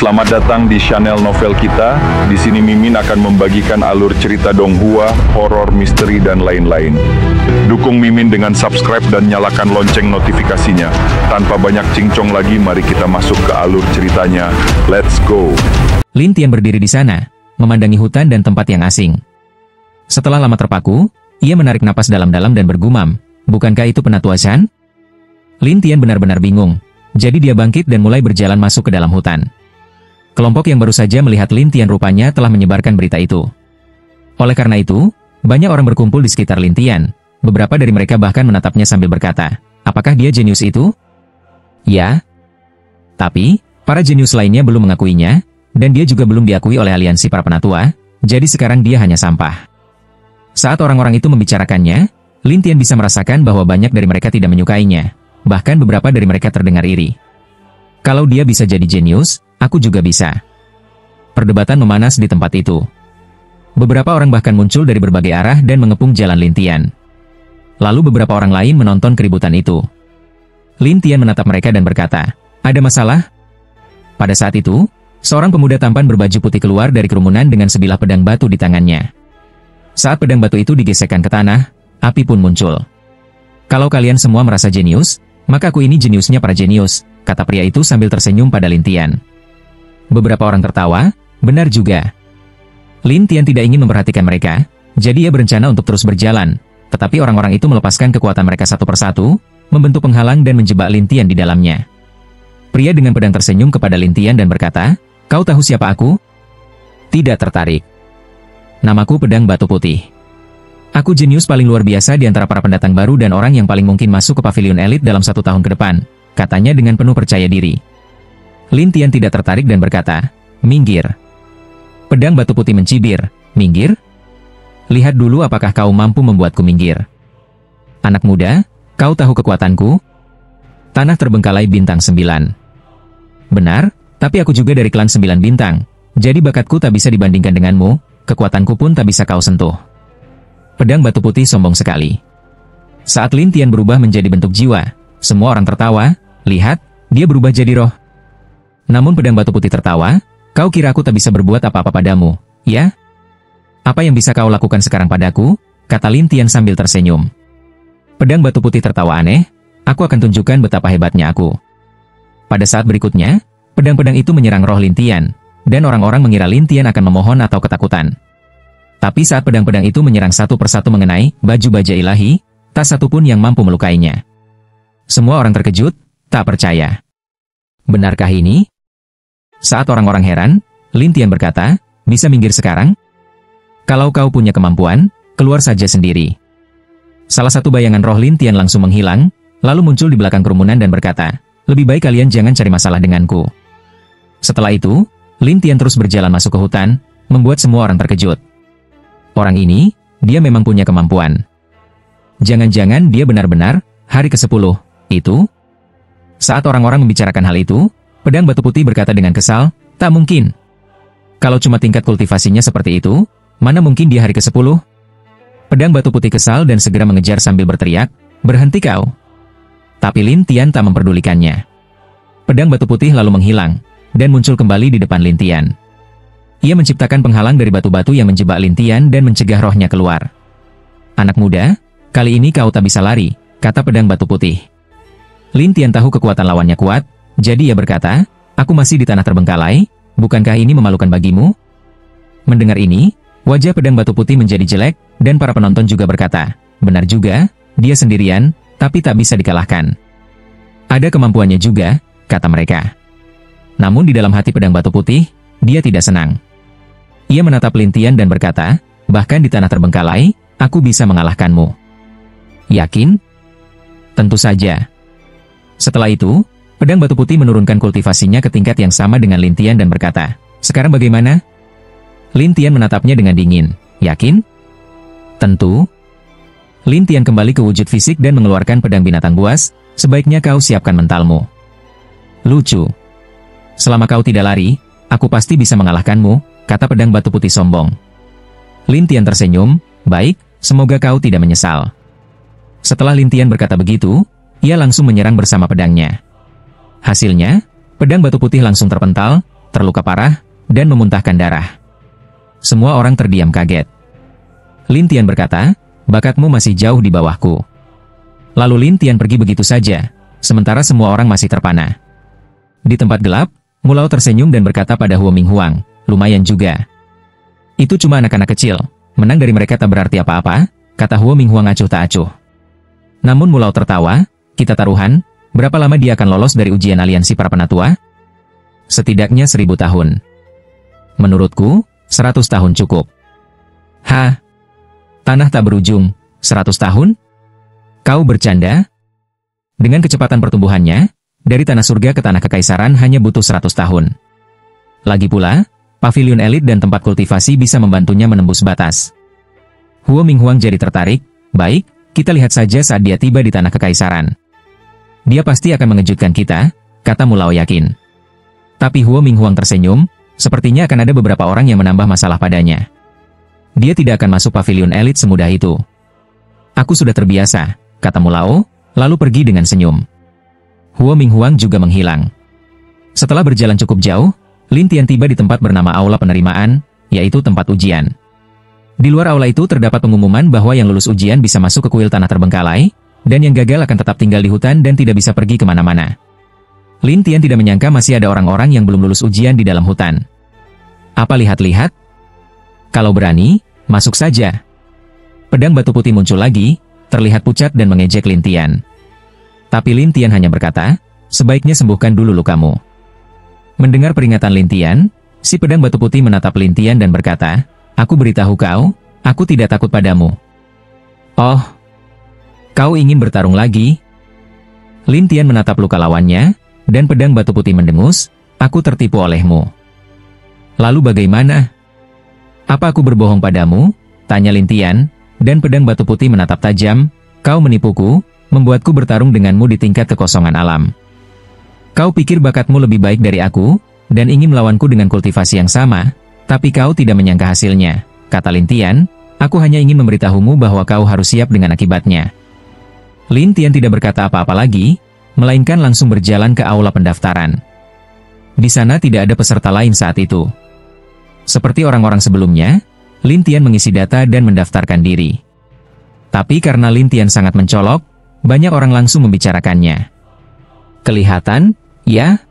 Selamat datang di channel novel kita. Di sini Mimin akan membagikan alur cerita donghua, horor, misteri, dan lain-lain. Dukung Mimin dengan subscribe dan nyalakan lonceng notifikasinya. Tanpa banyak cincong lagi, mari kita masuk ke alur ceritanya. Let's go. Lin Tian berdiri di sana, memandangi hutan dan tempat yang asing. Setelah lama terpaku, ia menarik napas dalam-dalam dan bergumam, "Bukankah itu Penatua Shan?" Lin Tian benar-benar bingung. Jadi dia bangkit dan mulai berjalan masuk ke dalam hutan. Kelompok yang baru saja melihat Lin Tian rupanya telah menyebarkan berita itu. Oleh karena itu, banyak orang berkumpul di sekitar Lin Tian. Beberapa dari mereka bahkan menatapnya sambil berkata, "Apakah dia jenius itu?" Ya. Tapi, para jenius lainnya belum mengakuinya, dan dia juga belum diakui oleh aliansi para penatua, jadi sekarang dia hanya sampah. Saat orang-orang itu membicarakannya, Lin Tian bisa merasakan bahwa banyak dari mereka tidak menyukainya. Bahkan beberapa dari mereka terdengar iri. Kalau dia bisa jadi jenius, aku juga bisa. Perdebatan memanas di tempat itu. Beberapa orang bahkan muncul dari berbagai arah dan mengepung jalan Lin Tian. Lalu beberapa orang lain menonton keributan itu. Lin Tian menatap mereka dan berkata, "Ada masalah?" Pada saat itu, seorang pemuda tampan berbaju putih keluar dari kerumunan dengan sebilah pedang batu di tangannya. Saat pedang batu itu digesekkan ke tanah, api pun muncul. "Kalau kalian semua merasa jenius, maka aku ini jeniusnya para jenius," kata pria itu sambil tersenyum pada Lin Tian. Beberapa orang tertawa, benar juga. Lin Tian tidak ingin memperhatikan mereka, jadi ia berencana untuk terus berjalan, tetapi orang-orang itu melepaskan kekuatan mereka satu persatu, membentuk penghalang dan menjebak Lin Tian di dalamnya. Pria dengan pedang tersenyum kepada Lin Tian dan berkata, "Kau tahu siapa aku?" "Tidak tertarik. Namaku Pedang Batu Putih. Aku jenius paling luar biasa di antara para pendatang baru dan orang yang paling mungkin masuk ke pavilion elit dalam 1 tahun ke depan," katanya dengan penuh percaya diri. Lin Tian tidak tertarik dan berkata, "Minggir." Pedang Batu Putih mencibir, "Minggir? Lihat dulu apakah kau mampu membuatku minggir. Anak muda, kau tahu kekuatanku? Tanah terbengkalai bintang 9. Benar, tapi aku juga dari klan 9 bintang, jadi bakatku tak bisa dibandingkan denganmu, kekuatanku pun tak bisa kau sentuh." Pedang Batu Putih sombong sekali. Saat Lin Tian berubah menjadi bentuk jiwa, semua orang tertawa, "Lihat, dia berubah jadi roh." Namun Pedang Batu Putih tertawa, "Kau kira aku tak bisa berbuat apa-apa padamu, ya? Apa yang bisa kau lakukan sekarang padaku?" kata Lin Tian sambil tersenyum. Pedang Batu Putih tertawa aneh, "Aku akan tunjukkan betapa hebatnya aku." Pada saat berikutnya, pedang-pedang itu menyerang roh Lin Tian, dan orang-orang mengira Lin Tian akan memohon atau ketakutan. Tapi saat pedang-pedang itu menyerang satu persatu mengenai baju baja ilahi, tak satu pun yang mampu melukainya. Semua orang terkejut, tak percaya. Benarkah ini? Saat orang-orang heran, Lin Tian berkata, "Bisa minggir sekarang? Kalau kau punya kemampuan, keluar saja sendiri." Salah satu bayangan roh Lin Tian langsung menghilang, lalu muncul di belakang kerumunan dan berkata, "Lebih baik kalian jangan cari masalah denganku." Setelah itu, Lin Tian terus berjalan masuk ke hutan, membuat semua orang terkejut. Orang ini, dia memang punya kemampuan. Jangan-jangan dia benar-benar hari ke-10, itu? Saat orang-orang membicarakan hal itu, Pedang Batu Putih berkata dengan kesal, "Tak mungkin. Kalau cuma tingkat kultivasinya seperti itu, mana mungkin dia hari ke-10? Pedang Batu Putih kesal dan segera mengejar sambil berteriak, "Berhenti kau!" Tapi Lin Tian tak memperdulikannya. Pedang Batu Putih lalu menghilang, dan muncul kembali di depan Lin Tian. Ia menciptakan penghalang dari batu-batu yang menjebak Lin Tian dan mencegah rohnya keluar. "Anak muda, kali ini kau tak bisa lari," kata Pedang Batu Putih. Lin Tian tahu kekuatan lawannya kuat, jadi ia berkata, "Aku masih di tanah terbengkalai, bukankah ini memalukan bagimu?" Mendengar ini, wajah Pedang Batu Putih menjadi jelek, dan para penonton juga berkata, "Benar juga, dia sendirian, tapi tak bisa dikalahkan. Ada kemampuannya juga," kata mereka. Namun di dalam hati Pedang Batu Putih, dia tidak senang. Ia menatap Lin Tian dan berkata, "Bahkan di tanah terbengkalai, aku bisa mengalahkanmu." "Yakin?" "Tentu saja." Setelah itu, Pedang Batu Putih menurunkan kultivasinya ke tingkat yang sama dengan Lin Tian dan berkata, "Sekarang bagaimana?" Lin Tian menatapnya dengan dingin. "Yakin?" "Tentu." Lin Tian kembali ke wujud fisik dan mengeluarkan pedang binatang buas, "Sebaiknya kau siapkan mentalmu." "Lucu. Selama kau tidak lari, aku pasti bisa mengalahkanmu," kata Pedang Batu Putih sombong. Lin Tian tersenyum, "Baik, semoga kau tidak menyesal." Setelah Lin Tian berkata begitu, ia langsung menyerang bersama pedangnya. Hasilnya, pedang batu putih langsung terpental, terluka parah, dan memuntahkan darah. Semua orang terdiam kaget. Lin Tian berkata, bakatmu masih jauh di bawahku. Lalu Lin Tian pergi begitu saja, sementara semua orang masih terpana. Di tempat gelap, Mulao tersenyum dan berkata pada Huo Minghuang, lumayan juga. Itu cuma anak-anak kecil, menang dari mereka tak berarti apa-apa, kata Huo Minghuang acuh tak acuh. Namun Mulao tertawa, kita taruhan, berapa lama dia akan lolos dari ujian aliansi para penatua? Setidaknya 1000 tahun. Menurutku, 100 tahun cukup. Hah? Tanah tak berujung, 100 tahun? Kau bercanda? Dengan kecepatan pertumbuhannya, dari tanah surga ke tanah kekaisaran hanya butuh 100 tahun. Lagi pula, pavilion elit dan tempat kultivasi bisa membantunya menembus batas. Huo Minghuang jadi tertarik, baik, kita lihat saja saat dia tiba di tanah kekaisaran. Dia pasti akan mengejutkan kita, kata Mulao yakin. Tapi Huo Minghuang tersenyum, sepertinya akan ada beberapa orang yang menambah masalah padanya. Dia tidak akan masuk pavilion elit semudah itu. Aku sudah terbiasa, kata Mulao, lalu pergi dengan senyum. Huo Minghuang juga menghilang. Setelah berjalan cukup jauh, Lin Tian tiba di tempat bernama Aula Penerimaan, yaitu tempat ujian. Di luar aula itu terdapat pengumuman bahwa yang lulus ujian bisa masuk ke kuil tanah terbengkalai, dan yang gagal akan tetap tinggal di hutan dan tidak bisa pergi kemana-mana. Lin Tian tidak menyangka masih ada orang-orang yang belum lulus ujian di dalam hutan. Apa lihat-lihat? Kalau berani, masuk saja. Pedang batu putih muncul lagi, terlihat pucat dan mengejek Lin Tian. Tapi Lin Tian hanya berkata, sebaiknya sembuhkan dulu lukamu. Mendengar peringatan Lin Tian, si pedang batu putih menatap Lin Tian dan berkata, aku beritahu kau, aku tidak takut padamu. Oh, kau ingin bertarung lagi? Lin Tian menatap luka lawannya, dan pedang batu putih mendengus, aku tertipu olehmu. Lalu bagaimana? Apa aku berbohong padamu? Tanya Lin Tian, dan pedang batu putih menatap tajam, kau menipuku, membuatku bertarung denganmu di tingkat kekosongan alam. Kau pikir bakatmu lebih baik dari aku, dan ingin melawanku dengan kultivasi yang sama, tapi kau tidak menyangka hasilnya, kata Lin Tian, aku hanya ingin memberitahumu bahwa kau harus siap dengan akibatnya. Lin Tian tidak berkata apa-apa lagi, melainkan langsung berjalan ke aula pendaftaran. Di sana tidak ada peserta lain saat itu. Seperti orang-orang sebelumnya, Lin Tian mengisi data dan mendaftarkan diri. Tapi karena Lin Tian sangat mencolok, banyak orang langsung membicarakannya. Kelihatan, ya?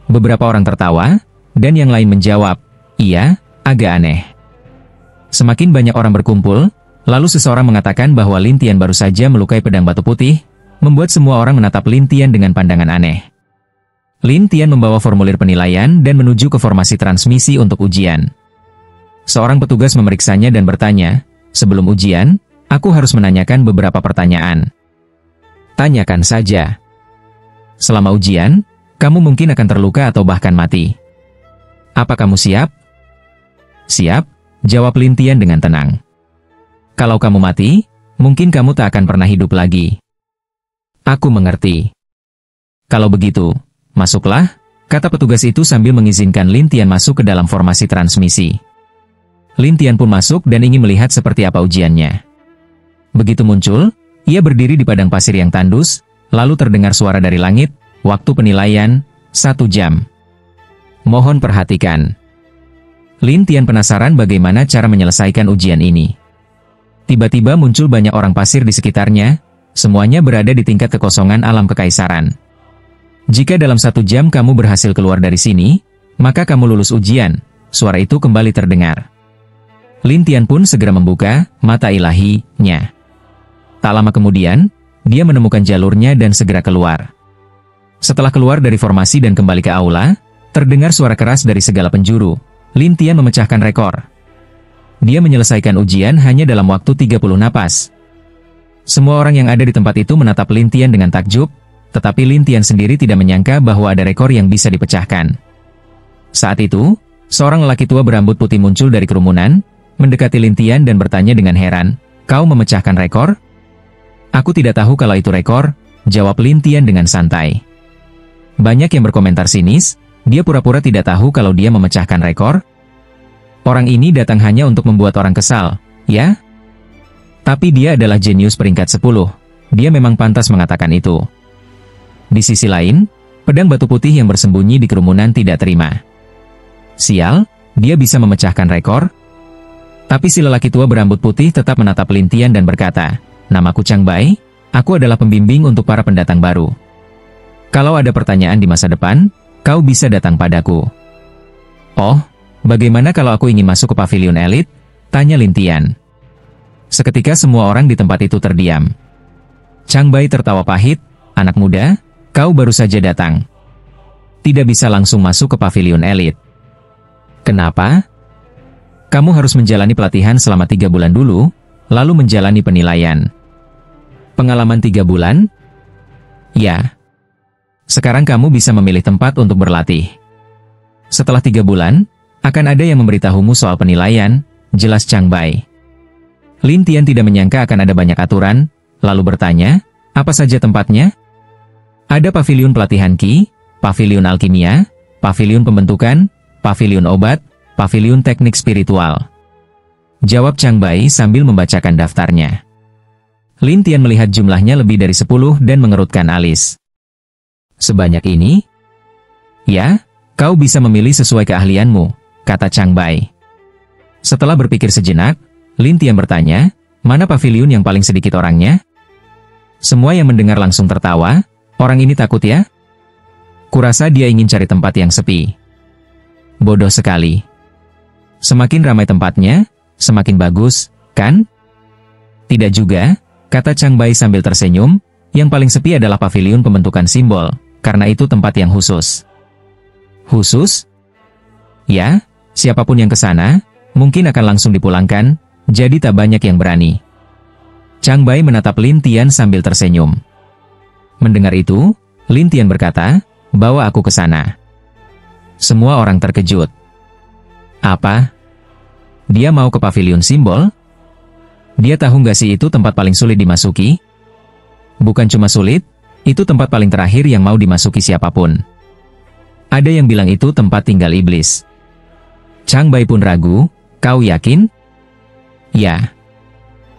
Beberapa orang tertawa, dan yang lain menjawab, iya, agak aneh. Semakin banyak orang berkumpul, lalu seseorang mengatakan bahwa Lin Tian baru saja melukai pedang batu putih, membuat semua orang menatap Lin Tian dengan pandangan aneh. Lin Tian membawa formulir penilaian dan menuju ke formasi transmisi untuk ujian. Seorang petugas memeriksanya dan bertanya, sebelum ujian, aku harus menanyakan beberapa pertanyaan. Tanyakan saja. Selama ujian, kamu mungkin akan terluka atau bahkan mati. Apa kamu siap? Siap, jawab Lin Tian dengan tenang. Kalau kamu mati, mungkin kamu tak akan pernah hidup lagi. Aku mengerti. Kalau begitu, masuklah, kata petugas itu sambil mengizinkan Lin Tian masuk ke dalam formasi transmisi. Lin Tian pun masuk dan ingin melihat seperti apa ujiannya. Begitu muncul, ia berdiri di padang pasir yang tandus, lalu terdengar suara dari langit, waktu penilaian, 1 jam. Mohon perhatikan. Lin Tian penasaran bagaimana cara menyelesaikan ujian ini. Tiba-tiba muncul banyak orang pasir di sekitarnya, semuanya berada di tingkat kekosongan alam kekaisaran. Jika dalam 1 jam kamu berhasil keluar dari sini, maka kamu lulus ujian, suara itu kembali terdengar. Lin Tian pun segera membuka mata ilahinya. Tak lama kemudian, dia menemukan jalurnya dan segera keluar. Setelah keluar dari formasi dan kembali ke aula, terdengar suara keras dari segala penjuru. Lin Tian memecahkan rekor. Dia menyelesaikan ujian hanya dalam waktu 30 napas. Semua orang yang ada di tempat itu menatap Lin Tian dengan takjub, tetapi Lin Tian sendiri tidak menyangka bahwa ada rekor yang bisa dipecahkan. Saat itu, seorang lelaki tua berambut putih muncul dari kerumunan, mendekati Lin Tian dan bertanya dengan heran, "Kau memecahkan rekor?" "Aku tidak tahu kalau itu rekor," jawab Lin Tian dengan santai. Banyak yang berkomentar sinis, dia pura-pura tidak tahu kalau dia memecahkan rekor. Orang ini datang hanya untuk membuat orang kesal, ya? Tapi dia adalah jenius peringkat 10, dia memang pantas mengatakan itu. Di sisi lain, pedang batu putih yang bersembunyi di kerumunan tidak terima. Sial, dia bisa memecahkan rekor? Tapi si lelaki tua berambut putih tetap menatap Lin Tian dan berkata, "Namaku Chang Bai, aku adalah pembimbing untuk para pendatang baru. Kalau ada pertanyaan di masa depan, kau bisa datang padaku." "Oh, bagaimana kalau aku ingin masuk ke pavilion elit?" tanya Lin Tian. Seketika semua orang di tempat itu terdiam. Chang Bai tertawa pahit, "Anak muda, kau baru saja datang. Tidak bisa langsung masuk ke pavilion elit. Kenapa? Kamu harus menjalani pelatihan selama 3 bulan dulu, lalu menjalani penilaian." "Pengalaman 3 bulan? Ya. Sekarang kamu bisa memilih tempat untuk berlatih. Setelah 3 bulan, akan ada yang memberitahumu soal penilaian," jelas Chang Bai. Lin Tian tidak menyangka akan ada banyak aturan, lalu bertanya, "Apa saja tempatnya?" "Ada pavilion pelatihan Qi, pavilion alkimia, pavilion pembentukan, pavilion obat, pavilion teknik spiritual," jawab Chang Bai sambil membacakan daftarnya. Lin Tian melihat jumlahnya lebih dari 10 dan mengerutkan alis. "Sebanyak ini?" "Ya, kau bisa memilih sesuai keahlianmu," kata Chang Bai. Setelah berpikir sejenak, Lin Tian bertanya, "Mana pavilion yang paling sedikit orangnya?" Semua yang mendengar langsung tertawa. "Orang ini takut ya? Kurasa dia ingin cari tempat yang sepi." Bodoh sekali. Semakin ramai tempatnya, semakin bagus, kan? "Tidak juga," kata Chang Bai sambil tersenyum, "yang paling sepi adalah pavilion pembentukan simbol, karena itu tempat yang khusus." "Khusus?" "Ya, siapapun yang ke sana, mungkin akan langsung dipulangkan, jadi tak banyak yang berani." Chang Bai menatap Lin Tian sambil tersenyum. Mendengar itu, Lin Tian berkata, "Bawa aku ke sana." Semua orang terkejut. "Apa? Dia mau ke pavilion simbol? Dia tahu nggak sih itu tempat paling sulit dimasuki?" "Bukan cuma sulit, itu tempat paling terakhir yang mau dimasuki siapapun. Ada yang bilang itu tempat tinggal iblis." Chang Bai pun ragu, "Kau yakin?" "Ya."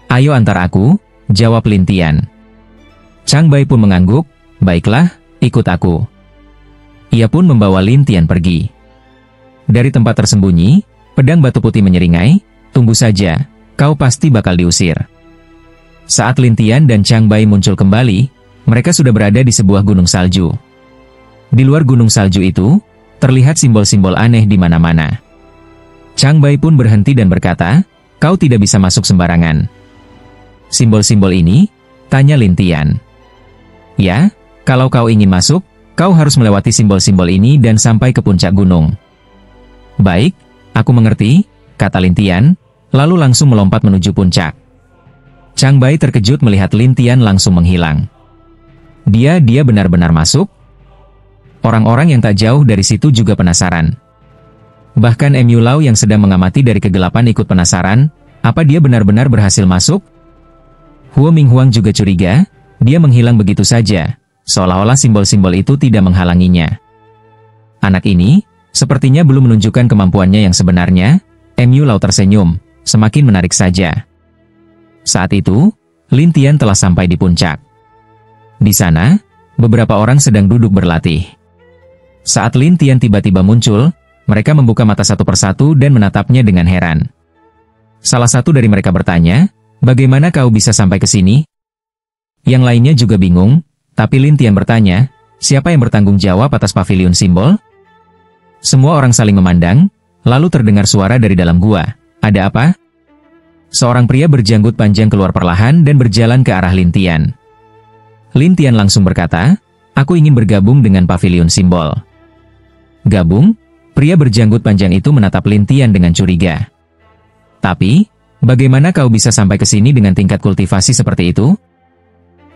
"Ayo antar aku," jawab Lin Tian. Chang Bai pun mengangguk, "Baiklah, ikut aku." Ia pun membawa Lin Tian pergi. Dari tempat tersembunyi, pedang batu putih menyeringai, "Tunggu saja, kau pasti bakal diusir." Saat Lin Tian dan Chang Bai muncul kembali, mereka sudah berada di sebuah gunung salju. Di luar gunung salju itu, terlihat simbol-simbol aneh di mana-mana. Chang Bai pun berhenti dan berkata, "Kau tidak bisa masuk sembarangan." "Simbol-simbol ini?" tanya Lin Tian. "Ya, kalau kau ingin masuk, kau harus melewati simbol-simbol ini dan sampai ke puncak gunung." "Baik, aku mengerti," kata Lin Tian, lalu langsung melompat menuju puncak. Chang Bai terkejut melihat Lin Tian langsung menghilang. Dia benar-benar masuk? Orang-orang yang tak jauh dari situ juga penasaran. Bahkan Mu Lao yang sedang mengamati dari kegelapan ikut penasaran, apa dia benar-benar berhasil masuk? Huo Minghuang juga curiga, dia menghilang begitu saja, seolah-olah simbol-simbol itu tidak menghalanginya. Anak ini, sepertinya belum menunjukkan kemampuannya yang sebenarnya. Mu Lao tersenyum, semakin menarik saja. Saat itu, Lin Tian telah sampai di puncak. Di sana, beberapa orang sedang duduk berlatih. Saat Lin Tian tiba-tiba muncul, mereka membuka mata satu persatu dan menatapnya dengan heran. Salah satu dari mereka bertanya, "Bagaimana kau bisa sampai ke sini?" Yang lainnya juga bingung, tapi Lin Tian bertanya, "Siapa yang bertanggung jawab atas pavilion simbol?" Semua orang saling memandang, lalu terdengar suara dari dalam gua. "Ada apa?" Seorang pria berjanggut panjang keluar perlahan dan berjalan ke arah Lin Tian. Lin Tian langsung berkata, "Aku ingin bergabung dengan pavilion simbol." "Gabung?" Pria berjanggut panjang itu menatap Lin Tian dengan curiga. "Tapi, bagaimana kau bisa sampai ke sini dengan tingkat kultivasi seperti itu?"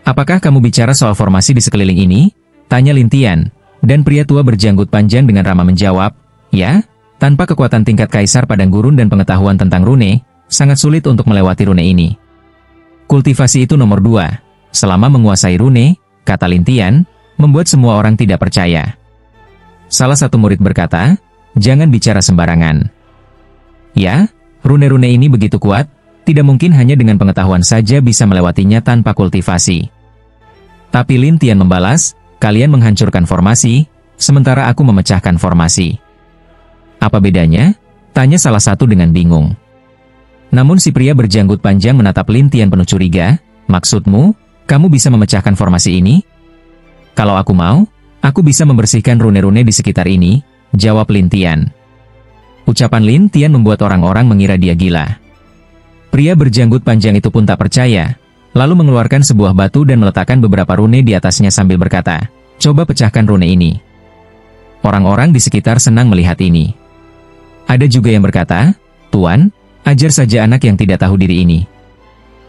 "Apakah kamu bicara soal formasi di sekeliling ini?" tanya Lin Tian, dan pria tua berjanggut panjang dengan ramah menjawab, "Ya, tanpa kekuatan tingkat kaisar padang gurun dan pengetahuan tentang rune, sangat sulit untuk melewati rune ini. Kultivasi itu nomor 2, selama menguasai rune," kata Lin Tian, membuat semua orang tidak percaya. Salah satu murid berkata, "Jangan bicara sembarangan. Ya, rune-rune ini begitu kuat, tidak mungkin hanya dengan pengetahuan saja bisa melewatinya tanpa kultivasi." Tapi Lin Tian membalas, "Kalian menghancurkan formasi, sementara aku memecahkan formasi. Apa bedanya? Tanya salah satu dengan bingung. Namun si pria berjanggut panjang menatap Lin Tian penuh curiga. Maksudmu, kamu bisa memecahkan formasi ini? Kalau aku mau, aku bisa membersihkan rune-rune di sekitar ini, jawab Lin Tian. Ucapan Lin Tian membuat orang-orang mengira dia gila. Pria berjanggut panjang itu pun tak percaya, lalu mengeluarkan sebuah batu dan meletakkan beberapa rune di atasnya sambil berkata, "Coba pecahkan rune ini." Orang-orang di sekitar senang melihat ini. Ada juga yang berkata, "Tuan, ajar saja anak yang tidak tahu diri ini."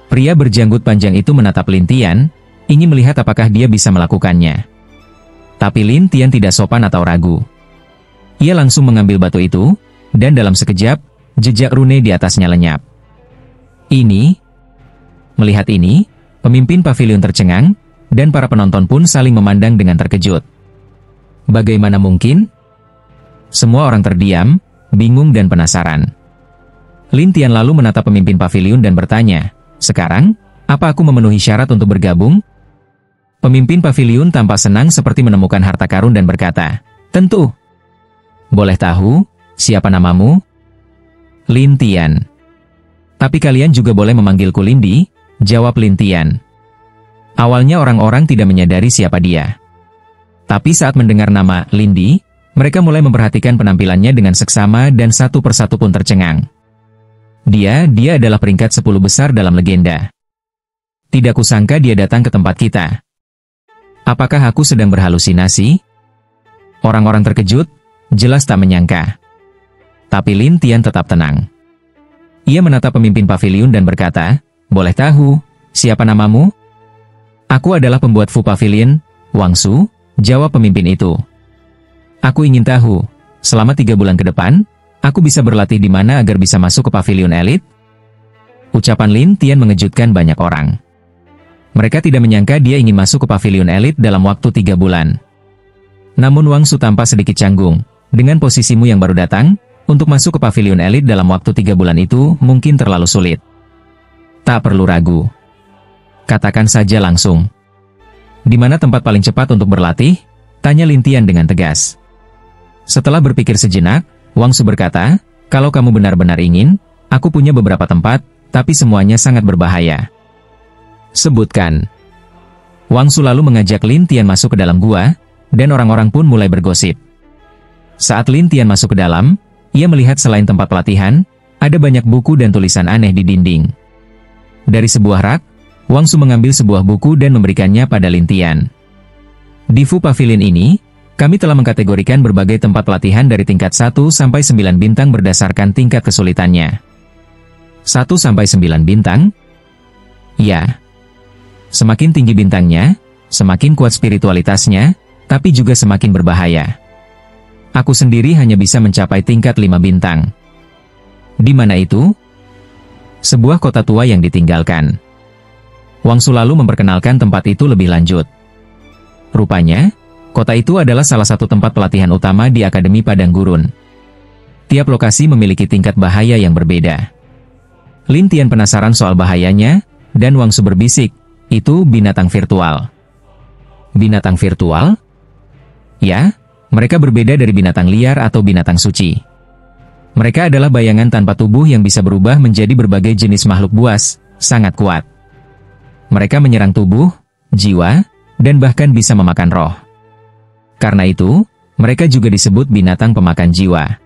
Pria berjanggut panjang itu menatap Lin Tian, ingin melihat apakah dia bisa melakukannya. Tapi Lin Tian tidak sopan atau ragu. Ia langsung mengambil batu itu, dan dalam sekejap, jejak rune di atasnya lenyap. Melihat ini, pemimpin pavilion tercengang, dan para penonton pun saling memandang dengan terkejut. Bagaimana mungkin? Semua orang terdiam, bingung dan penasaran. Lin Tian lalu menatap pemimpin pavilion dan bertanya, "Sekarang, apa aku memenuhi syarat untuk bergabung?" Pemimpin pavilion tampak senang seperti menemukan harta karun dan berkata, "Tentu." "Boleh tahu, siapa namamu?" "Lin Tian." "Tapi kalian juga boleh memanggilku Lindi," jawab Lin Tian. Awalnya orang-orang tidak menyadari siapa dia. Tapi saat mendengar nama Lindi, mereka mulai memperhatikan penampilannya dengan seksama dan satu persatu pun tercengang. Dia adalah peringkat 10 besar dalam legenda. Tidak kusangka dia datang ke tempat kita. Apakah aku sedang berhalusinasi? Orang-orang terkejut, jelas tak menyangka. Tapi Lin Tian tetap tenang. Ia menatap pemimpin pavilion dan berkata, "Boleh tahu, siapa namamu?" "Aku adalah pembuat Fu Pavilion, Wang Su," jawab pemimpin itu. "Aku ingin tahu, selama 3 bulan ke depan, aku bisa berlatih di mana agar bisa masuk ke pavilion elit?" Ucapan Lin Tian mengejutkan banyak orang. Mereka tidak menyangka dia ingin masuk ke pavilion elit dalam waktu 3 bulan. Namun Wang Su tampak sedikit canggung. "Dengan posisimu yang baru datang, untuk masuk ke pavilion elit dalam waktu 3 bulan itu mungkin terlalu sulit." "Tak perlu ragu. Katakan saja langsung." "Di mana tempat paling cepat untuk berlatih?" tanya Lin Tian dengan tegas. Setelah berpikir sejenak, Wang Su berkata, "Kalau kamu benar-benar ingin, aku punya beberapa tempat, tapi semuanya sangat berbahaya." "Sebutkan." Wang Su lalu mengajak Lin Tian masuk ke dalam gua, dan orang-orang pun mulai bergosip. Saat Lin Tian masuk ke dalam, ia melihat selain tempat pelatihan, ada banyak buku dan tulisan aneh di dinding. Dari sebuah rak, Wang Su mengambil sebuah buku dan memberikannya pada Lin Tian. "Di Fu Pavilion ini, kami telah mengkategorikan berbagai tempat pelatihan dari tingkat 1 sampai 9 bintang berdasarkan tingkat kesulitannya." 1 sampai 9 bintang? Ya. Semakin tinggi bintangnya, semakin kuat spiritualitasnya, tapi juga semakin berbahaya. Aku sendiri hanya bisa mencapai tingkat 5 bintang. Di mana itu? Sebuah kota tua yang ditinggalkan. Wang Su lalu memperkenalkan tempat itu lebih lanjut. Rupanya, kota itu adalah salah satu tempat pelatihan utama di Akademi Padang Gurun. Tiap lokasi memiliki tingkat bahaya yang berbeda. Lin Tian penasaran soal bahayanya, dan Wang Su berbisik, "Itu binatang virtual." "Binatang virtual?" "Ya, mereka berbeda dari binatang liar atau binatang suci. Mereka adalah bayangan tanpa tubuh yang bisa berubah menjadi berbagai jenis makhluk buas, sangat kuat. Mereka menyerang tubuh, jiwa, dan bahkan bisa memakan roh. Karena itu, mereka juga disebut binatang pemakan jiwa."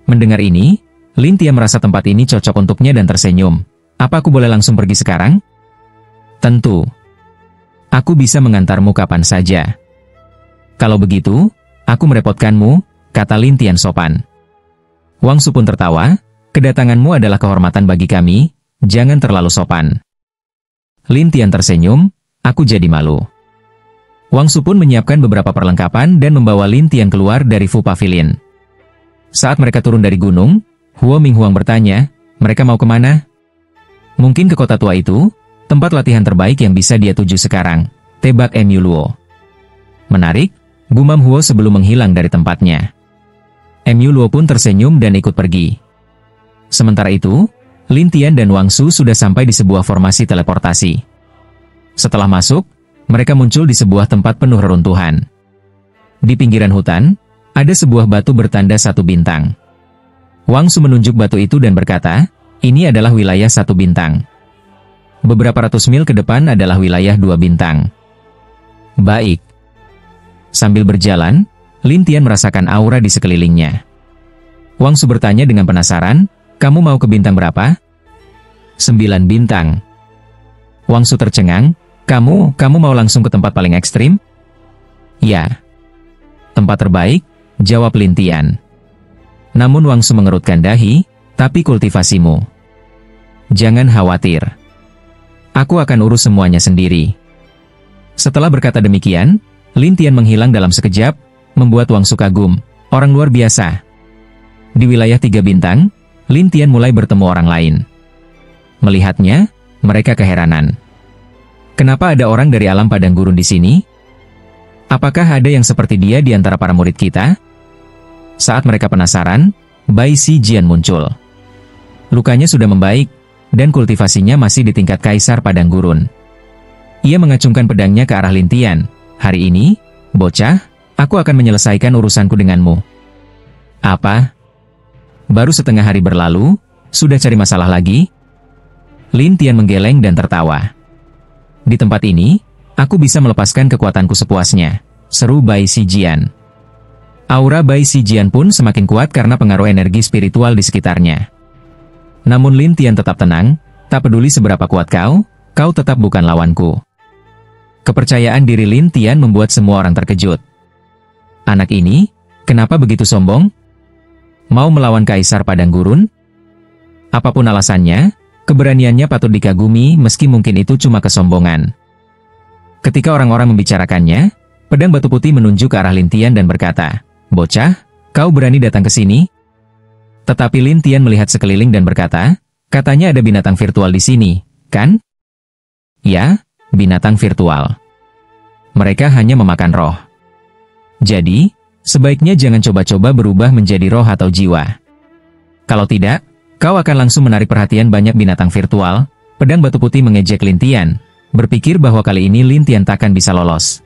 Mendengar ini, Lin Tian merasa tempat ini cocok untuknya dan tersenyum. "Apa aku boleh langsung pergi sekarang?" "Tentu. Aku bisa mengantarmu kapan saja." "Kalau begitu, aku merepotkanmu," kata Lin Tian sopan. Wang Su pun tertawa, "Kedatanganmu adalah kehormatan bagi kami, jangan terlalu sopan." Lin Tian tersenyum, "Aku jadi malu." Wang Su pun menyiapkan beberapa perlengkapan dan membawa Lin Tian keluar dari Fu Pavilion. Saat mereka turun dari gunung, Huo Minghuang bertanya, "Mereka mau kemana?" "Mungkin ke kota tua itu, tempat latihan terbaik yang bisa dia tuju sekarang," tebak Mu Luo. "Menarik," gumam Huo sebelum menghilang dari tempatnya. Mu Luo pun tersenyum dan ikut pergi. Sementara itu, Lin Tian dan Wang Su sudah sampai di sebuah formasi teleportasi. Setelah masuk, mereka muncul di sebuah tempat penuh reruntuhan. Di pinggiran hutan, Ada sebuah batu bertanda 1 bintang. Wang Su menunjuk batu itu dan berkata, ini adalah wilayah 1 bintang. Beberapa ratus mil ke depan adalah wilayah 2 bintang. Baik. Sambil berjalan, Lin Tian merasakan aura di sekelilingnya. Wang Su bertanya dengan penasaran, kamu mau ke bintang berapa? 9 bintang. Wang Su tercengang, kamu mau langsung ke tempat paling ekstrim? Ya. Tempat terbaik, jawab Lin Tian. Namun Wang Su mengerutkan dahi, tapi kultivasimu. Jangan khawatir. Aku akan urus semuanya sendiri. Setelah berkata demikian, Lin Tian menghilang dalam sekejap, membuat Wang Su kagum, orang luar biasa. Di wilayah 3 bintang, Lin Tian mulai bertemu orang lain. Melihatnya, mereka keheranan. Kenapa ada orang dari alam padang gurun di sini? Apakah ada yang seperti dia di antara para murid kita? Saat mereka penasaran, Bai Si Jian muncul. Lukanya sudah membaik, dan kultivasinya masih di tingkat kaisar padang gurun. Ia mengacungkan pedangnya ke arah Lin Tian. Hari ini, bocah, aku akan menyelesaikan urusanku denganmu. Apa? Baru setengah hari berlalu, sudah cari masalah lagi? Lin Tian menggeleng dan tertawa. Di tempat ini, aku bisa melepaskan kekuatanku sepuasnya, seru Bai Si Jian. Aura Bai Si Jian pun semakin kuat karena pengaruh energi spiritual di sekitarnya. Namun Lin Tian tetap tenang, tak peduli seberapa kuat kau tetap bukan lawanku. Kepercayaan diri Lin Tian membuat semua orang terkejut. Anak ini, kenapa begitu sombong? Mau melawan kaisar padang gurun? Apapun alasannya, keberaniannya patut dikagumi meski mungkin itu cuma kesombongan. Ketika orang-orang membicarakannya, pedang batu putih menunjuk ke arah Lin Tian dan berkata, bocah, kau berani datang ke sini? Tetapi Lin Tian melihat sekeliling dan berkata, katanya ada binatang virtual di sini, kan? Ya, binatang virtual. Mereka hanya memakan roh. Jadi, sebaiknya jangan coba-coba berubah menjadi roh atau jiwa. Kalau tidak, kau akan langsung menarik perhatian banyak binatang virtual. Pedang batu putih mengejek Lin Tian, berpikir bahwa kali ini Lin Tian takkan bisa lolos.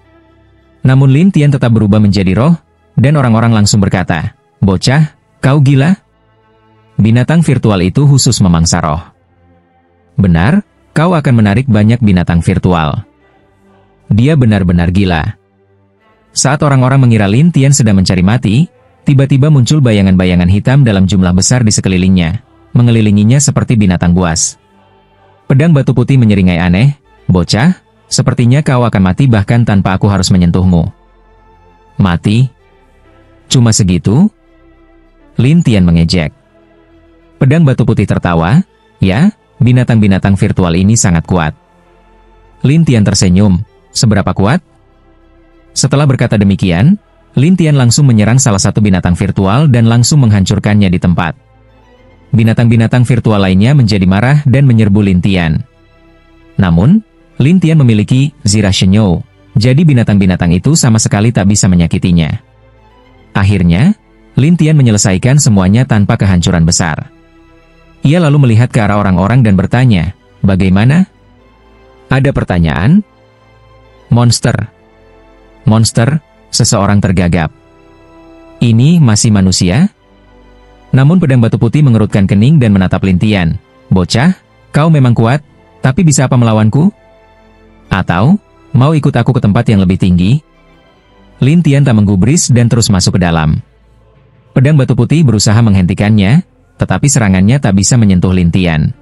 Namun Lin Tian tetap berubah menjadi roh, dan orang-orang langsung berkata, bocah, kau gila? Binatang virtual itu khusus memangsa roh. Benar, kau akan menarik banyak binatang virtual. Dia benar-benar gila. Saat orang-orang mengira Lin Tian sedang mencari mati, tiba-tiba muncul bayangan-bayangan hitam dalam jumlah besar di sekelilingnya, mengelilinginya seperti binatang buas. Pedang batu putih menyeringai aneh, bocah, sepertinya kau akan mati bahkan tanpa aku harus menyentuhmu. Mati? Cuma segitu? Lin Tian mengejek. Pedang batu putih tertawa, ya, binatang-binatang virtual ini sangat kuat. Lin Tian tersenyum, seberapa kuat? Setelah berkata demikian, Lin Tian langsung menyerang salah satu binatang virtual dan langsung menghancurkannya di tempat. Binatang-binatang virtual lainnya menjadi marah dan menyerbu Lin Tian. Namun, Lin Tian memiliki Zira Shenyou, jadi binatang-binatang itu sama sekali tak bisa menyakitinya. Akhirnya, Lin Tian menyelesaikan semuanya tanpa kehancuran besar. Ia lalu melihat ke arah orang-orang dan bertanya, bagaimana? Ada pertanyaan? Monster. Monster, seseorang tergagap. Ini masih manusia? Namun pedang batu putih mengerutkan kening dan menatap Lin Tian. Bocah, kau memang kuat, tapi bisa apa melawanku? Atau, mau ikut aku ke tempat yang lebih tinggi? Lin Tian tak menggubris dan terus masuk ke dalam. Pedang batu putih berusaha menghentikannya, tetapi serangannya tak bisa menyentuh Lin Tian.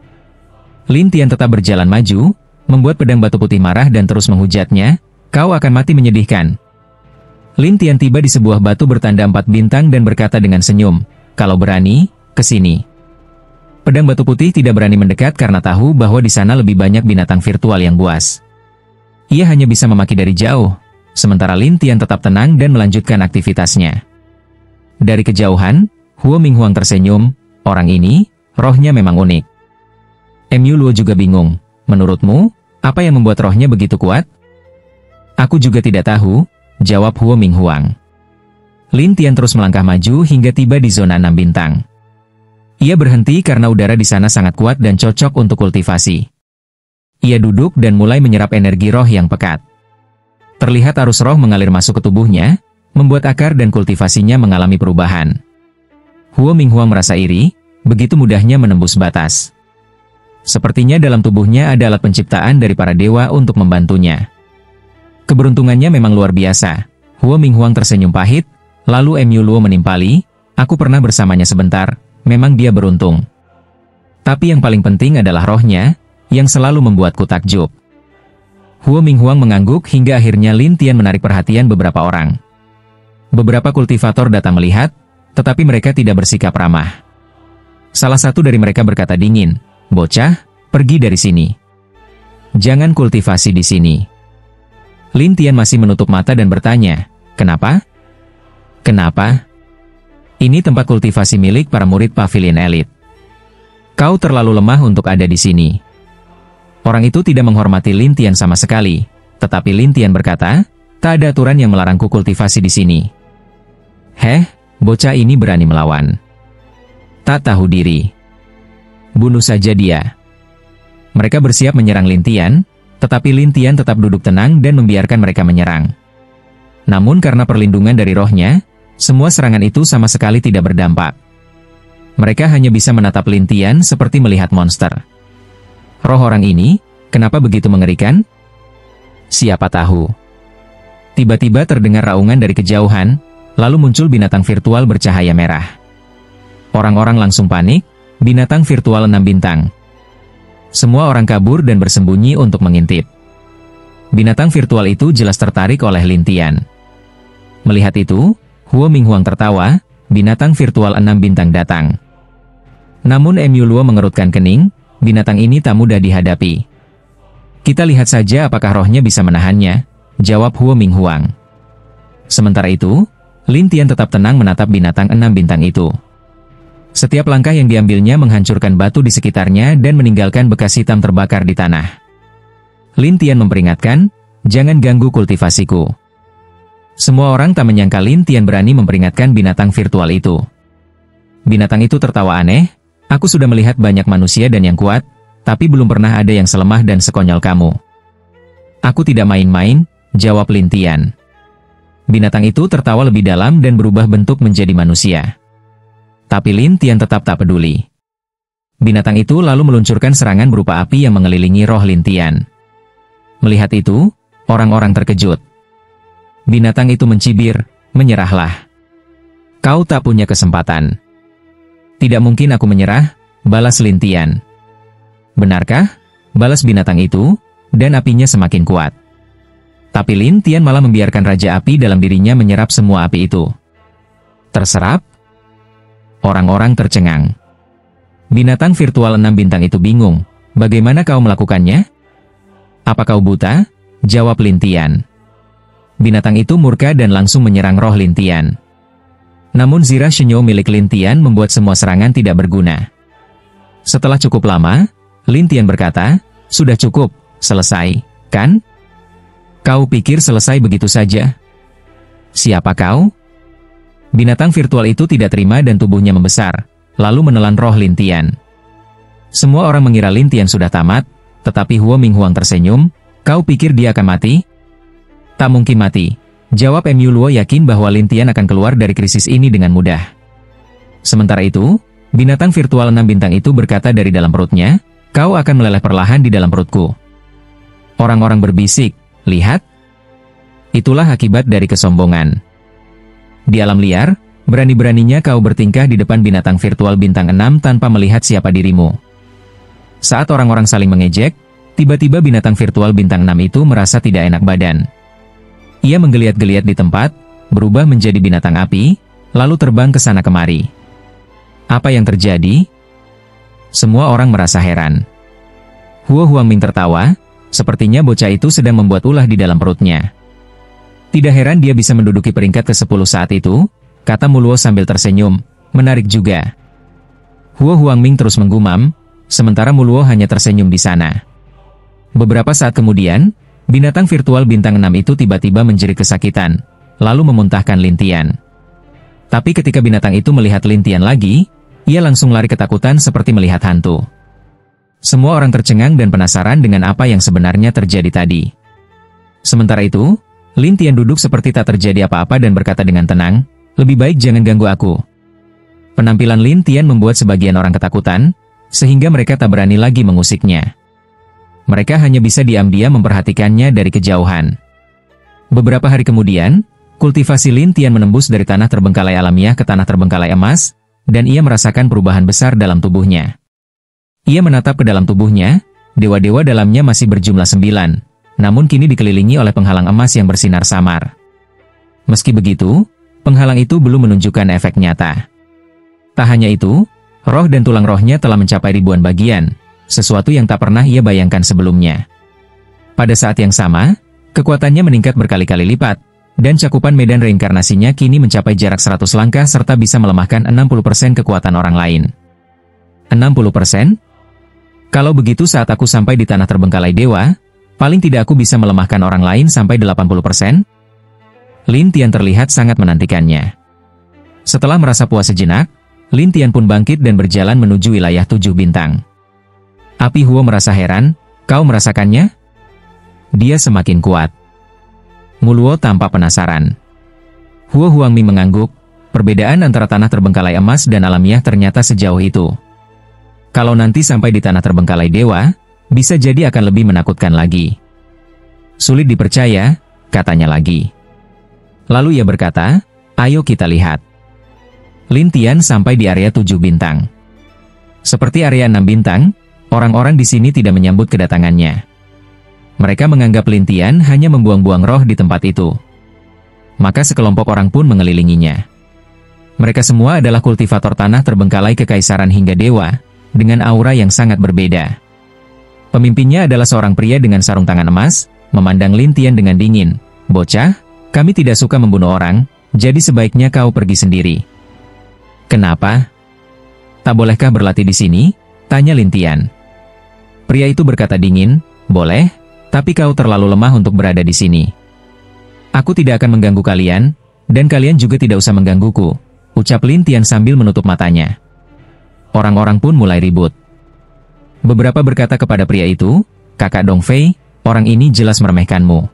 Lin Tian tetap berjalan maju, membuat pedang batu putih marah dan terus menghujatnya, kau akan mati menyedihkan. Lin Tian tiba di sebuah batu bertanda 4 bintang dan berkata dengan senyum, kalau berani, ke sini. Pedang batu putih tidak berani mendekat karena tahu bahwa di sana lebih banyak binatang virtual yang buas. Ia hanya bisa memaki dari jauh, sementara Lin Tian tetap tenang dan melanjutkan aktivitasnya. Dari kejauhan, Huo Minghuang tersenyum, orang ini, rohnya memang unik. Mu Luo juga bingung, menurutmu, apa yang membuat rohnya begitu kuat? Aku juga tidak tahu, jawab Huo Minghuang. Lin Tian terus melangkah maju hingga tiba di zona 6 bintang. Ia berhenti karena udara di sana sangat kuat dan cocok untuk kultivasi. Ia duduk dan mulai menyerap energi roh yang pekat. Terlihat arus roh mengalir masuk ke tubuhnya, membuat akar dan kultivasinya mengalami perubahan. Huo Minghuang merasa iri, begitu mudahnya menembus batas. Sepertinya dalam tubuhnya ada alat penciptaan dari para dewa untuk membantunya. Keberuntungannya memang luar biasa. Huo Minghuang tersenyum pahit, lalu Mu Luo menimpali, aku pernah bersamanya sebentar, memang dia beruntung. Tapi yang paling penting adalah rohnya, yang selalu membuatku takjub. Huo Minghuang mengangguk hingga akhirnya Lin Tian menarik perhatian beberapa orang. Beberapa kultivator datang melihat, tetapi mereka tidak bersikap ramah. Salah satu dari mereka berkata dingin, "Bocah, pergi dari sini. Jangan kultivasi di sini." Lin Tian masih menutup mata dan bertanya, "Kenapa? Kenapa? Ini tempat kultivasi milik para murid pavilion elit. Kau terlalu lemah untuk ada di sini." Orang itu tidak menghormati Lin Tian sama sekali, tetapi Lin Tian berkata, "Tak ada aturan yang melarangku kultivasi di sini." "Heh, bocah ini berani melawan. Tak tahu diri. Bunuh saja dia." Mereka bersiap menyerang Lin Tian, tetapi Lin Tian tetap duduk tenang dan membiarkan mereka menyerang. Namun karena perlindungan dari rohnya, semua serangan itu sama sekali tidak berdampak. Mereka hanya bisa menatap Lin Tian seperti melihat monster. Roh orang ini, kenapa begitu mengerikan? Siapa tahu. Tiba-tiba terdengar raungan dari kejauhan, lalu muncul binatang virtual bercahaya merah. Orang-orang langsung panik, binatang virtual 6 bintang. Semua orang kabur dan bersembunyi untuk mengintip. Binatang virtual itu jelas tertarik oleh Lin Tian. Melihat itu, Huo Minghuang tertawa, binatang virtual 6 bintang datang. Namun Mu Luo mengerutkan kening, binatang ini tak mudah dihadapi. Kita lihat saja apakah rohnya bisa menahannya, jawab Huo Minghuang. Sementara itu, Lin Tian tetap tenang menatap binatang 6 bintang itu. Setiap langkah yang diambilnya menghancurkan batu di sekitarnya dan meninggalkan bekas hitam terbakar di tanah. Lin Tian memperingatkan, jangan ganggu kultivasiku. Semua orang tak menyangka Lin Tian berani memperingatkan binatang virtual itu. Binatang itu tertawa aneh, aku sudah melihat banyak manusia dan yang kuat, tapi belum pernah ada yang selemah dan sekonyol kamu. Aku tidak main-main, jawab Lin Tian. Binatang itu tertawa lebih dalam dan berubah bentuk menjadi manusia. Tapi Lin Tian tetap tak peduli. Binatang itu lalu meluncurkan serangan berupa api yang mengelilingi roh Lin Tian. Melihat itu, orang-orang terkejut. Binatang itu mencibir, menyerahlah. Kau tak punya kesempatan. Tidak mungkin aku menyerah, balas Lin Tian. Benarkah? Balas binatang itu, dan apinya semakin kuat. Tapi Lin Tian malah membiarkan raja api dalam dirinya menyerap semua api itu. Terserap? Orang-orang tercengang. Binatang virtual 6 bintang itu bingung, bagaimana kau melakukannya? Apa kau buta? Jawab Lin Tian. Binatang itu murka dan langsung menyerang roh Lin Tian. Namun Zira Shenyo milik Lin Tian membuat semua serangan tidak berguna. Setelah cukup lama, Lin Tian berkata, sudah cukup, selesai, kan? Kau pikir selesai begitu saja? Siapa kau? Binatang virtual itu tidak terima dan tubuhnya membesar, lalu menelan roh Lin Tian. Semua orang mengira Lin Tian sudah tamat, tetapi Huo Minghuang tersenyum, kau pikir dia akan mati? Tak mungkin mati. Jawab Mu Luo yakin bahwa Lin Tian akan keluar dari krisis ini dengan mudah. Sementara itu, binatang virtual 6 bintang itu berkata dari dalam perutnya, kau akan meleleh perlahan di dalam perutku. Orang-orang berbisik, lihat. Itulah akibat dari kesombongan. Di alam liar, berani-beraninya kau bertingkah di depan binatang virtual bintang 6 tanpa melihat siapa dirimu. Saat orang-orang saling mengejek, tiba-tiba binatang virtual bintang 6 itu merasa tidak enak badan. Ia menggeliat-geliat di tempat, berubah menjadi binatang api, lalu terbang ke sana kemari. Apa yang terjadi? Semua orang merasa heran. Huo Huangming tertawa, sepertinya bocah itu sedang membuat ulah di dalam perutnya. Tidak heran dia bisa menduduki peringkat ke-10 saat itu, kata Mu Luo sambil tersenyum, menarik juga. Huo Huangming terus menggumam, sementara Mu Luo hanya tersenyum di sana. Beberapa saat kemudian, binatang virtual bintang 6 itu tiba-tiba menjerit kesakitan, lalu memuntahkan Lin Tian. Tapi ketika binatang itu melihat Lin Tian lagi, ia langsung lari ketakutan seperti melihat hantu. Semua orang tercengang dan penasaran dengan apa yang sebenarnya terjadi tadi. Sementara itu, Lin Tian duduk seperti tak terjadi apa-apa dan berkata dengan tenang, "Lebih baik jangan ganggu aku." Penampilan Lin Tian membuat sebagian orang ketakutan, sehingga mereka tak berani lagi mengusiknya. Mereka hanya bisa diam-diam memperhatikannya dari kejauhan. Beberapa hari kemudian, kultivasi Lin Tian menembus dari tanah terbengkalai alamiah ke tanah terbengkalai emas, dan ia merasakan perubahan besar dalam tubuhnya. Ia menatap ke dalam tubuhnya, dewa-dewa dalamnya masih berjumlah 9, namun kini dikelilingi oleh penghalang emas yang bersinar samar. Meski begitu, penghalang itu belum menunjukkan efek nyata. Tak hanya itu, roh dan tulang rohnya telah mencapai ribuan bagian, sesuatu yang tak pernah ia bayangkan sebelumnya. Pada saat yang sama, kekuatannya meningkat berkali-kali lipat, dan cakupan medan reinkarnasinya kini mencapai jarak 100 langkah serta bisa melemahkan 60% kekuatan orang lain. 60%? Kalau begitu saat aku sampai di tanah terbengkalai dewa, paling tidak aku bisa melemahkan orang lain sampai 80%? Lin Tian terlihat sangat menantikannya. Setelah merasa puas sejenak, Lin Tian pun bangkit dan berjalan menuju wilayah 7 bintang. Api Huo merasa heran, "Kau merasakannya?" Dia semakin kuat. Muluo tampak penasaran. Huo Huangming mengangguk, perbedaan antara tanah terbengkalai emas dan alamiah ternyata sejauh itu. Kalau nanti sampai di tanah terbengkalai dewa, bisa jadi akan lebih menakutkan lagi. Sulit dipercaya, katanya lagi. Lalu ia berkata, "Ayo kita lihat." Lin Tian sampai di area 7 bintang. Seperti area 6 bintang, orang-orang di sini tidak menyambut kedatangannya. Mereka menganggap Lin Tian hanya membuang-buang roh di tempat itu. Maka sekelompok orang pun mengelilinginya. Mereka semua adalah kultivator tanah terbengkalai kekaisaran hingga dewa, dengan aura yang sangat berbeda. Pemimpinnya adalah seorang pria dengan sarung tangan emas, memandang Lin Tian dengan dingin. "Bocah, kami tidak suka membunuh orang, jadi sebaiknya kau pergi sendiri." "Kenapa? Tak bolehkah berlatih di sini?" tanya Lin Tian. Pria itu berkata dingin, "Boleh, tapi kau terlalu lemah untuk berada di sini. Aku tidak akan mengganggu kalian, dan kalian juga tidak usah menggangguku," ucap Lin Tian sambil menutup matanya. Orang-orang pun mulai ribut. Beberapa berkata kepada pria itu, "Kakak Dong Fei, orang ini jelas meremehkanmu."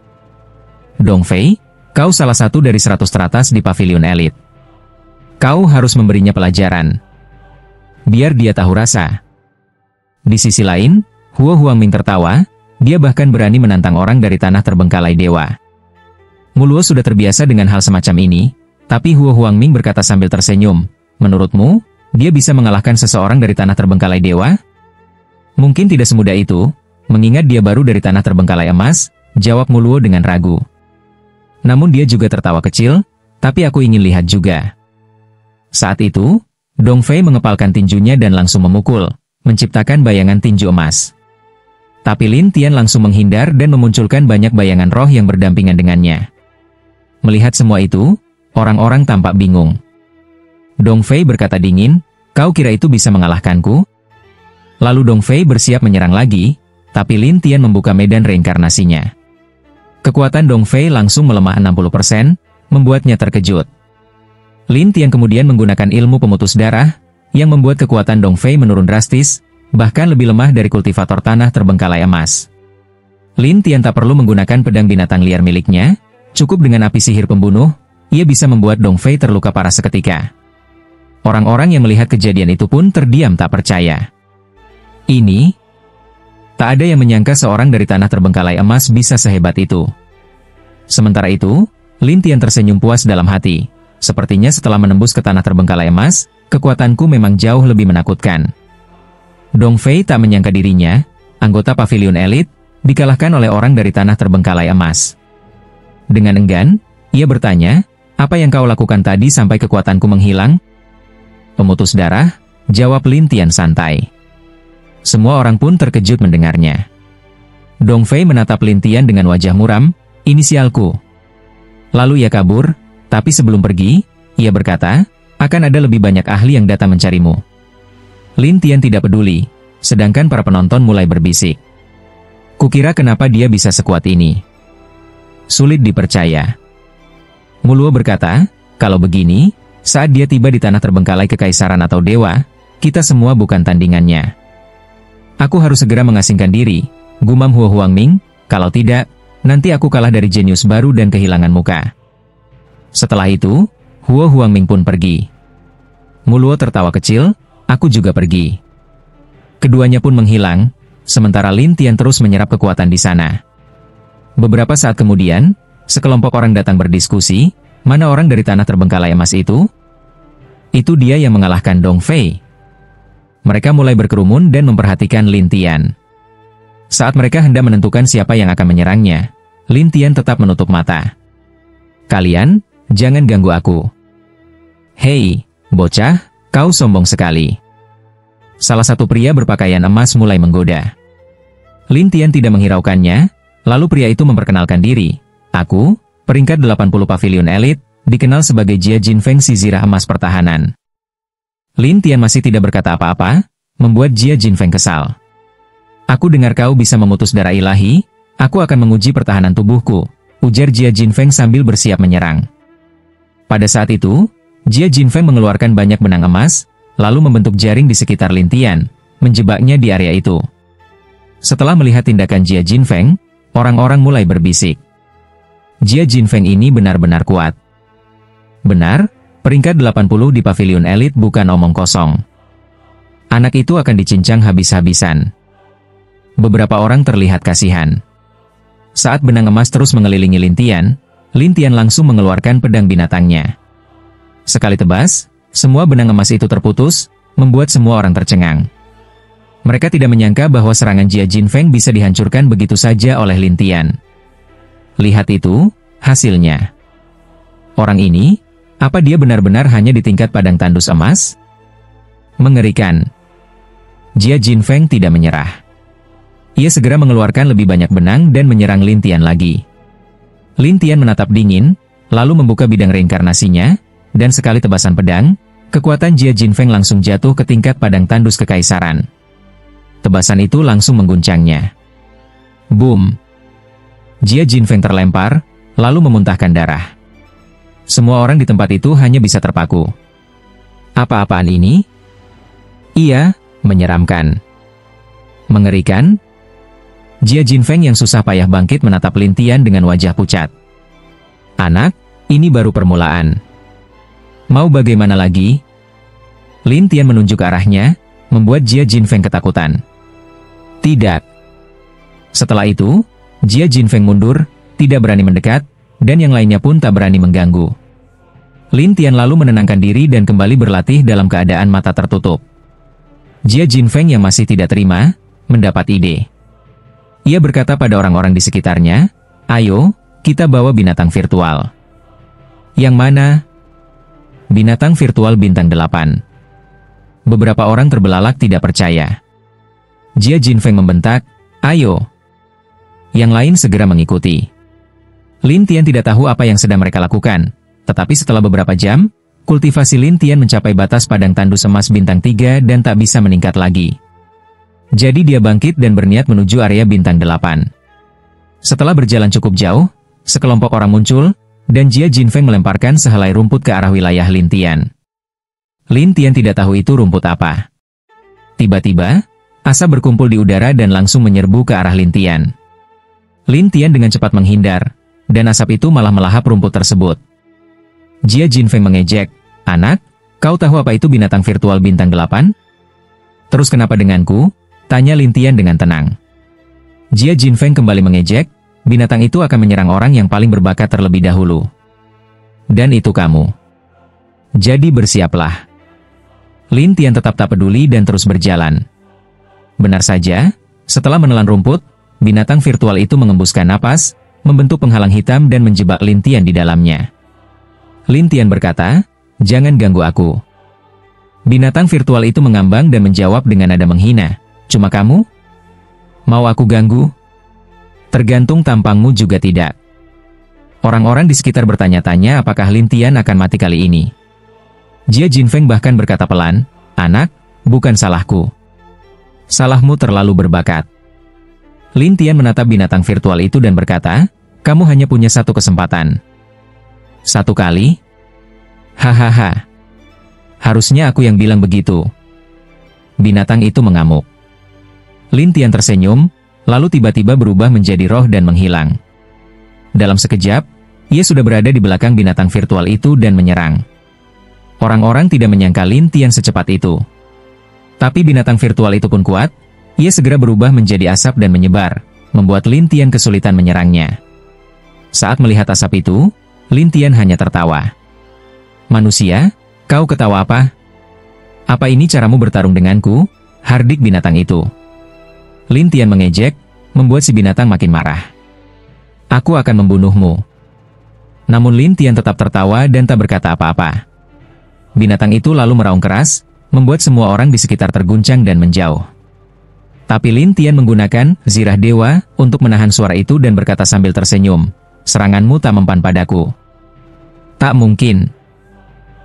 "Dong Fei, kau salah satu dari 100 teratas di pavilion elit. Kau harus memberinya pelajaran. Biar dia tahu rasa." Di sisi lain, Huo Huangming tertawa, dia bahkan berani menantang orang dari tanah terbengkalai dewa. Muluo sudah terbiasa dengan hal semacam ini, tapi Huo Huangming berkata sambil tersenyum, "Menurutmu, dia bisa mengalahkan seseorang dari tanah terbengkalai dewa?" "Mungkin tidak semudah itu, mengingat dia baru dari tanah terbengkalai emas," jawab Muluo dengan ragu. Namun dia juga tertawa kecil, "Tapi aku ingin lihat juga." Saat itu, Dong Fei mengepalkan tinjunya dan langsung memukul, menciptakan bayangan tinju emas. Tapi Lin Tian langsung menghindar dan memunculkan banyak bayangan roh yang berdampingan dengannya. Melihat semua itu, orang-orang tampak bingung. Dong Fei berkata dingin, "Kau kira itu bisa mengalahkanku?" Lalu Dong Fei bersiap menyerang lagi, tapi Lin Tian membuka medan reinkarnasinya. Kekuatan Dong Fei langsung melemah 60%, membuatnya terkejut. Lin Tian kemudian menggunakan ilmu pemutus darah, yang membuat kekuatan Dong Fei menurun drastis, bahkan lebih lemah dari kultivator tanah terbengkalai emas. Lin Tian tak perlu menggunakan pedang binatang liar miliknya, cukup dengan api sihir pembunuh, ia bisa membuat Dong Fei terluka parah seketika. Orang-orang yang melihat kejadian itu pun terdiam tak percaya. Tak ada yang menyangka seorang dari tanah terbengkalai emas bisa sehebat itu. Sementara itu, Lin Tian tersenyum puas dalam hati. Sepertinya setelah menembus ke tanah terbengkalai emas, kekuatanku memang jauh lebih menakutkan. Dong Fei tak menyangka dirinya, anggota pavilion elit, dikalahkan oleh orang dari tanah terbengkalai emas. Dengan enggan, ia bertanya, "Apa yang kau lakukan tadi sampai kekuatanku menghilang?" "Pemutus darah," jawab Lin Tian santai. Semua orang pun terkejut mendengarnya. Dong Fei menatap Lin Tian dengan wajah muram, "Inisialku." Lalu ia kabur, tapi sebelum pergi, ia berkata, "Akan ada lebih banyak ahli yang datang mencarimu." Lin Tian tidak peduli, sedangkan para penonton mulai berbisik. "Kukira kenapa dia bisa sekuat ini? Sulit dipercaya." Muluo berkata, "Kalau begini, saat dia tiba di tanah terbengkalai kekaisaran atau dewa, kita semua bukan tandingannya. Aku harus segera mengasingkan diri," gumam Huo Huangming, "kalau tidak, nanti aku kalah dari jenius baru dan kehilangan muka. Setelah itu, Huo Huangming pun pergi. Muluo tertawa kecil, aku juga pergi. Keduanya pun menghilang, sementara Lin Tian terus menyerap kekuatan di sana. Beberapa saat kemudian, sekelompok orang datang berdiskusi, mana orang dari tanah terbengkalai emas itu? Itu dia yang mengalahkan Dong Fei. Mereka mulai berkerumun dan memperhatikan Lin Tian. Saat mereka hendak menentukan siapa yang akan menyerangnya, Lin Tian tetap menutup mata. Kalian, jangan ganggu aku. Hei, bocah, kau sombong sekali. Salah satu pria berpakaian emas mulai menggoda. Lin Tian tidak menghiraukannya, lalu pria itu memperkenalkan diri. Aku, peringkat 80 pavilion elit, dikenal sebagai Jia Jinfeng si zirah emas pertahanan. Lin Tian masih tidak berkata apa-apa, membuat Jia Jinfeng kesal. Aku dengar kau bisa memutus darah ilahi, aku akan menguji pertahanan tubuhku, ujar Jia Jinfeng sambil bersiap menyerang. Pada saat itu, Jia Jinfeng mengeluarkan banyak benang emas, lalu membentuk jaring di sekitar Lin Tian, menjebaknya di area itu. Setelah melihat tindakan Jia Jinfeng, orang-orang mulai berbisik. Jia Jinfeng ini benar-benar kuat. Benar, peringkat 80 di pavilion elit bukan omong kosong. Anak itu akan dicincang habis-habisan. Beberapa orang terlihat kasihan. Saat benang emas terus mengelilingi Lin Tian langsung mengeluarkan pedang binatangnya. Sekali tebas, semua benang emas itu terputus, membuat semua orang tercengang. Mereka tidak menyangka bahwa serangan Jia Jinfeng bisa dihancurkan begitu saja oleh Lin Tian. Lihat itu, hasilnya. Orang ini, apa dia benar-benar hanya di tingkat padang tandus emas? Mengerikan. Jia Jinfeng tidak menyerah. Ia segera mengeluarkan lebih banyak benang dan menyerang Lin Tian lagi. Lin Tian menatap dingin, lalu membuka bidang reinkarnasinya, dan sekali tebasan pedang, kekuatan Jia Jinfeng langsung jatuh ke tingkat padang tandus kekaisaran. Tebasan itu langsung mengguncangnya. Boom! Jia Jinfeng terlempar, lalu memuntahkan darah. Semua orang di tempat itu hanya bisa terpaku. Apa-apaan ini? Iya, menyeramkan. Mengerikan? Jia Jinfeng yang susah payah bangkit menatap Lin Tian dengan wajah pucat. Anak, ini baru permulaan. Mau bagaimana lagi? Lin Tian menunjuk ke arahnya, membuat Jia Jinfeng ketakutan. Tidak. Setelah itu, Jia Jinfeng mundur, tidak berani mendekat, dan yang lainnya pun tak berani mengganggu. Lin Tian lalu menenangkan diri dan kembali berlatih dalam keadaan mata tertutup. Jia Jinfeng yang masih tidak terima, mendapat ide. Ia berkata pada orang-orang di sekitarnya, ayo, kita bawa binatang virtual. Yang mana? Binatang virtual bintang 8. Beberapa orang terbelalak tidak percaya. Jia Jinfeng membentak, ayo. Yang lain segera mengikuti. Lin Tian tidak tahu apa yang sedang mereka lakukan, tetapi setelah beberapa jam, kultivasi Lin Tian mencapai batas padang tandus emas bintang 3 dan tak bisa meningkat lagi. Jadi dia bangkit dan berniat menuju area bintang 8. Setelah berjalan cukup jauh, sekelompok orang muncul, dan Jia Jinfeng melemparkan sehelai rumput ke arah wilayah Lin Tian. Lin Tian tidak tahu itu rumput apa. Tiba-tiba, asap berkumpul di udara dan langsung menyerbu ke arah Lin Tian. Lin Tian dengan cepat menghindar, dan asap itu malah melahap rumput tersebut. Jia Jinfeng mengejek, anak, kau tahu apa itu binatang virtual bintang 8? Terus kenapa denganku? Tanya Lin Tian dengan tenang. Jia Jinfeng kembali mengejek, binatang itu akan menyerang orang yang paling berbakat terlebih dahulu. Dan itu kamu. Jadi bersiaplah. Lin Tian tetap tak peduli dan terus berjalan. Benar saja, setelah menelan rumput, binatang virtual itu mengembuskan napas, membentuk penghalang hitam dan menjebak Lin Tian di dalamnya. Lin Tian berkata, jangan ganggu aku. Binatang virtual itu mengambang dan menjawab dengan nada menghina. Cuma kamu? Mau aku ganggu? Tergantung tampangmu juga tidak. Orang-orang di sekitar bertanya-tanya apakah Lin Tian akan mati kali ini. Jia Jinfeng bahkan berkata pelan, anak, bukan salahku. Salahmu terlalu berbakat. Lin Tian menatap binatang virtual itu dan berkata, kamu hanya punya satu kesempatan. Satu kali? Hahaha. Harusnya aku yang bilang begitu. Binatang itu mengamuk. Lin Tian tersenyum, lalu tiba-tiba berubah menjadi roh dan menghilang. Dalam sekejap, ia sudah berada di belakang binatang virtual itu dan menyerang. Orang-orang tidak menyangka Lin Tian secepat itu. Tapi binatang virtual itu pun kuat, ia segera berubah menjadi asap dan menyebar, membuat Lin Tian kesulitan menyerangnya. Saat melihat asap itu, Lin Tian hanya tertawa. "Manusia, kau ketawa apa? Apa ini caramu bertarung denganku?" hardik binatang itu. Lin Tian mengejek, membuat si binatang makin marah. "Aku akan membunuhmu." Namun Lin Tian tetap tertawa dan tak berkata apa-apa. Binatang itu lalu meraung keras, membuat semua orang di sekitar terguncang dan menjauh. Tapi Lin Tian menggunakan zirah dewa untuk menahan suara itu dan berkata sambil tersenyum, "Seranganmu tak mempan padaku." "Tak mungkin."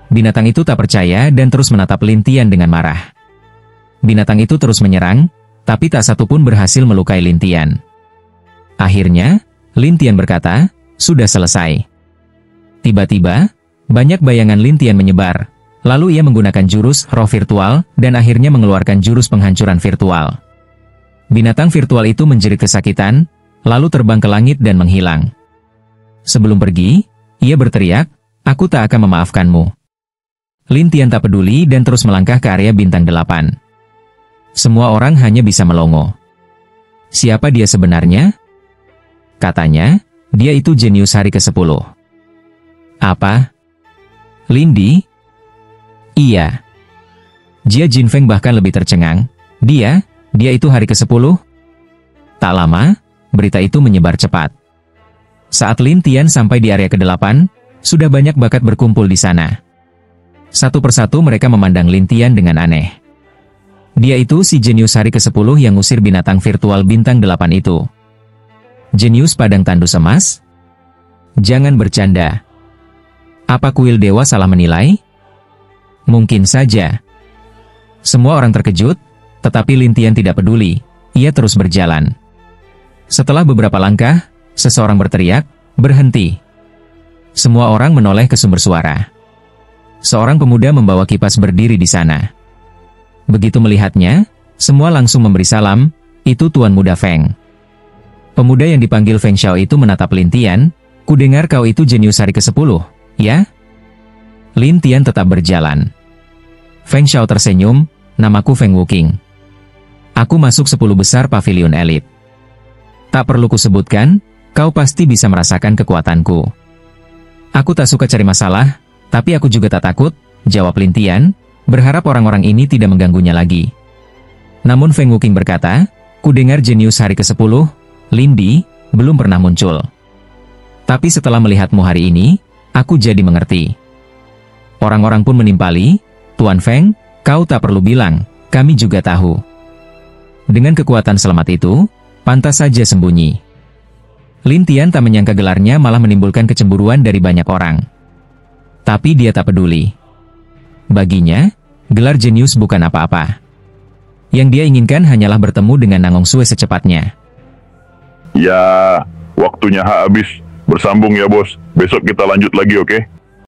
Binatang itu tak percaya dan terus menatap Lin Tian dengan marah. Binatang itu terus menyerang, tapi tak satu pun berhasil melukai Lin Tian. Akhirnya, Lin Tian berkata, "Sudah selesai." Tiba-tiba, banyak bayangan Lin Tian menyebar, lalu ia menggunakan jurus roh virtual dan akhirnya mengeluarkan jurus penghancuran virtual. Binatang virtual itu menjerit kesakitan, lalu terbang ke langit dan menghilang. Sebelum pergi, ia berteriak, "Aku tak akan memaafkanmu." Lin Tian tak peduli dan terus melangkah ke area bintang 8. Semua orang hanya bisa melongo. Siapa dia sebenarnya? Katanya, dia itu jenius hari ke-10. Apa? Lindi? Iya. Jia Jinfeng bahkan lebih tercengang. Dia itu hari ke-10? Tak lama, berita itu menyebar cepat. Saat Lin Tian sampai di area ke-8, sudah banyak bakat berkumpul di sana. Satu persatu mereka memandang Lin Tian dengan aneh. Dia itu si jenius hari ke-10 yang ngusir binatang virtual bintang 8 itu. Jenius padang tandus emas? Jangan bercanda. Apa kuil dewa salah menilai? Mungkin saja. Semua orang terkejut, tetapi Lin Tian tidak peduli, ia terus berjalan. Setelah beberapa langkah, seseorang berteriak, "Berhenti!" Semua orang menoleh ke sumber suara. Seorang pemuda membawa kipas berdiri di sana. Begitu melihatnya, semua langsung memberi salam, "Itu Tuan Muda Feng." Pemuda yang dipanggil Feng Xiao itu menatap Lin Tian, "Kudengar kau itu jenius hari ke-10, ya?" Lin Tian tetap berjalan. Feng Xiao tersenyum, "Namaku Feng Wuking. Aku masuk 10 besar pavilion elit. Tak perlu kusebutkan, kau pasti bisa merasakan kekuatanku." "Aku tak suka cari masalah, tapi aku juga tak takut," jawab Lin Tian, berharap orang-orang ini tidak mengganggunya lagi. Namun Feng Wuking berkata, "Kudengar jenius hari ke-10, Lindi, belum pernah muncul. Tapi setelah melihatmu hari ini, aku jadi mengerti." Orang-orang pun menimpali, "Tuan Feng, kau tak perlu bilang, kami juga tahu." Dengan kekuatan selamat itu, pantas saja sembunyi. Lin Tian tak menyangka gelarnya malah menimbulkan kecemburuan dari banyak orang. Tapi dia tak peduli. Baginya, gelar jenius bukan apa-apa. Yang dia inginkan hanyalah bertemu dengan Nangong Sue secepatnya. Ya, waktunya habis. Bersambung ya bos. Besok kita lanjut lagi, oke?